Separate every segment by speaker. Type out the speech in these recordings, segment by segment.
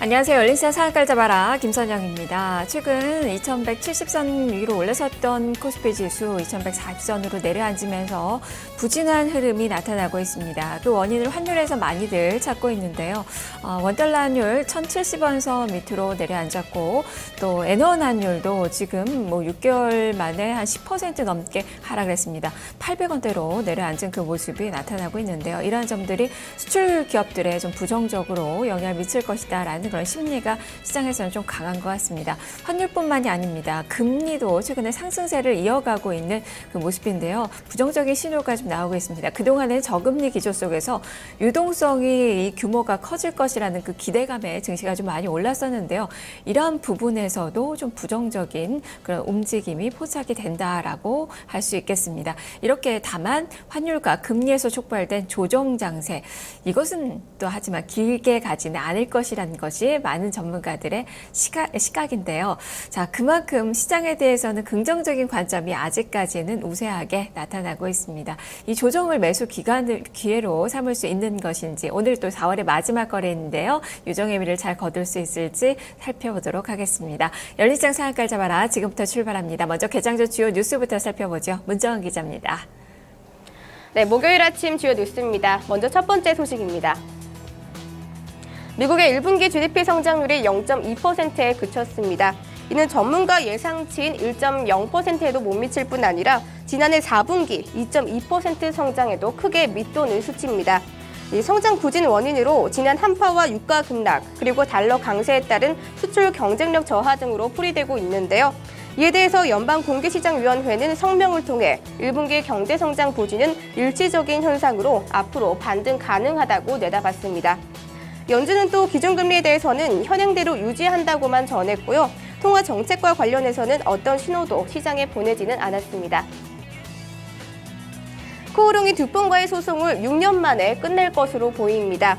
Speaker 1: 안녕하세요. 열린시장 상한가를 잡아라 김선영입니다. 최근 2170선 위로 올라섰던 코스피 지수 2140선으로 내려앉으면서 부진한 흐름이 나타나고 있습니다. 그 원인을 환율에서 많이들 찾고 있는데요. 원달러 환율 1070원선 밑으로 내려앉았고 또 엔원 환율도 지금 6개월 만에 한 10% 넘게 하락을 했습니다. 800원대로 내려앉은 그 모습이 나타나고 있는데요. 이러한 점들이 수출 기업들에 좀 부정적으로 영향을 미칠 것이다라는 그런 심리가 시장에서는 좀 강한 것 같습니다. 환율뿐만이 아닙니다. 금리도 최근에 상승세를 이어가고 있는 그 모습인데요. 부정적인 신호가 좀 나오고 있습니다. 그동안은 저금리 기조 속에서 유동성이 이 규모가 커질 것이라는 그 기대감에 증시가 좀 많이 올랐었는데요. 이러한 부분에서도 좀 부정적인 그런 움직임이 포착이 된다라고 할 수 있겠습니다. 이렇게 다만 환율과 금리에서 촉발된 조정 장세, 이것은 또 하지만 길게 가지는 않을 것이라는 것이 많은 전문가들의 시각인데요. 자, 그만큼 시장에 대해서는 긍정적인 관점이 아직까지는 우세하게 나타나고 있습니다. 이 조정을 매수 기회로 삼을 수 있는 것인지, 오늘 또 4월의 마지막 거래인데요. 유정 의미를 잘 거둘 수 있을지 살펴보도록 하겠습니다. 열린시장 상한가를 잡아라. 지금부터 출발합니다. 먼저 개장 전 주요 뉴스부터 살펴보죠. 문정은 기자입니다.
Speaker 2: 네, 목요일 아침 주요 뉴스입니다. 먼저 첫 번째 소식입니다. 미국의 1분기 GDP 성장률이 0.2%에 그쳤습니다. 이는 전문가 예상치인 1.0%에도 못 미칠 뿐 아니라 지난해 4분기 2.2% 성장에도 크게 밑도는 수치입니다. 이 성장 부진 원인으로 지난 한파와 유가 급락, 그리고 달러 강세에 따른 수출 경쟁력 저하 등으로 풀이되고 있는데요. 이에 대해서 연방공개시장위원회는 성명을 통해 1분기 경제성장 부진은 일시적인 현상으로 앞으로 반등 가능하다고 내다봤습니다. 연준은 또 기준금리에 대해서는 현행대로 유지한다고만 전했고요. 통화 정책과 관련해서는 어떤 신호도 시장에 보내지는 않았습니다. 코오롱이 두폰과의 소송을 6년 만에 끝낼 것으로 보입니다.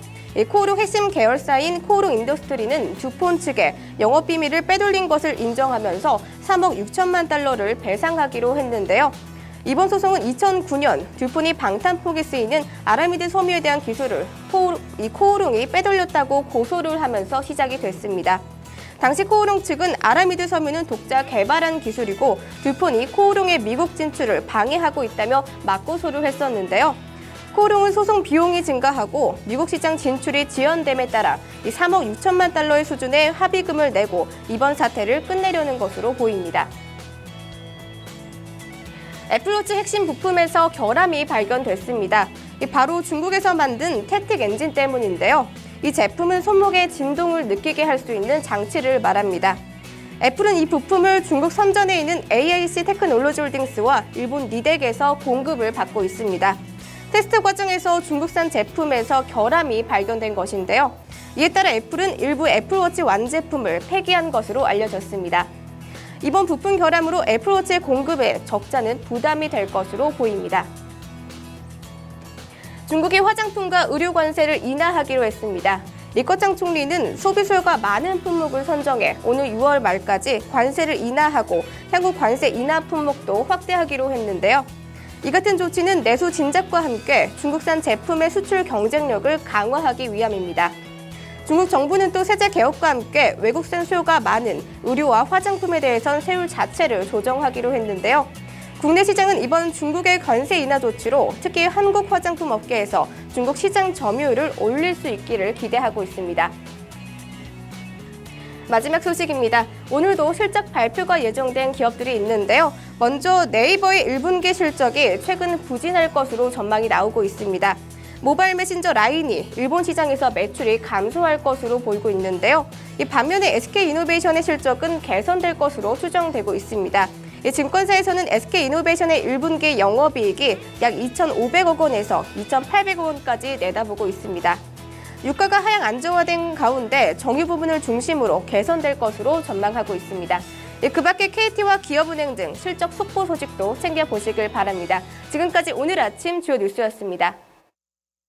Speaker 2: 코오롱 핵심 계열사인 코오롱 인더스트리는 두폰 측에 영업비밀을 빼돌린 것을 인정하면서 3억 6천만 달러를 배상하기로 했는데요. 이번 소송은 2009년 두폰이 방탄폭에 쓰이는 아라미드 섬유에 대한 기술을 코오롱이 빼돌렸다고 고소를 하면서 시작이 됐습니다. 당시 코오롱 측은 아라미드 섬유는 독자 개발한 기술이고 두폰이 코오롱의 미국 진출을 방해하고 있다며 맞고소를 했었는데요. 코오롱은 소송 비용이 증가하고 미국 시장 진출이 지연됨에 따라 3억 6천만 달러의 수준의 합의금을 내고 이번 사태를 끝내려는 것으로 보입니다. 애플워치 핵심 부품에서 결함이 발견됐습니다. 바로 중국에서 만든 태틱 엔진 때문인데요. 이 제품은 손목의 진동을 느끼게 할 수 있는 장치를 말합니다. 애플은 이 부품을 중국 선전에 있는 AIC 테크놀로지 홀딩스와 일본 니덱에서 공급을 받고 있습니다. 테스트 과정에서 중국산 제품에서 결함이 발견된 것인데요. 이에 따라 애플은 일부 애플워치 완제품을 폐기한 것으로 알려졌습니다. 이번 부품 결함으로 애플워치의 공급에 적자는 부담이 될 것으로 보입니다. 중국이 화장품과 의류 관세를 인하하기로 했습니다. 리커창 총리는 소비수요가 많은 품목을 선정해 오늘 6월 말까지 관세를 인하하고 향후 관세 인하 품목도 확대하기로 했는데요. 이 같은 조치는 내수 진작과 함께 중국산 제품의 수출 경쟁력을 강화하기 위함입니다. 중국 정부는 또 세제 개혁과 함께 외국산 수요가 많은 의류와 화장품에 대해선 세율 자체를 조정하기로 했는데요. 국내 시장은 이번 중국의 관세 인하 조치로 특히 한국 화장품 업계에서 중국 시장 점유율을 올릴 수 있기를 기대하고 있습니다. 마지막 소식입니다. 오늘도 실적 발표가 예정된 기업들이 있는데요. 먼저 네이버의 1분기 실적이 최근 부진할 것으로 전망이 나오고 있습니다. 모바일 메신저 라인이 일본 시장에서 매출이 감소할 것으로 보이고 있는데요. 이 반면에 SK이노베이션의 실적은 개선될 것으로 추정되고 있습니다. 이 증권사에서는 SK이노베이션의 1분기 영업이익이 약 2,500억 원에서 2,800억 원까지 내다보고 있습니다. 유가가 하향 안정화된 가운데 정유 부분을 중심으로 개선될 것으로 전망하고 있습니다. 그 밖에 KT와 기업은행 등 실적 속보 소식도 챙겨보시길 바랍니다. 지금까지 오늘 아침 주요 뉴스였습니다.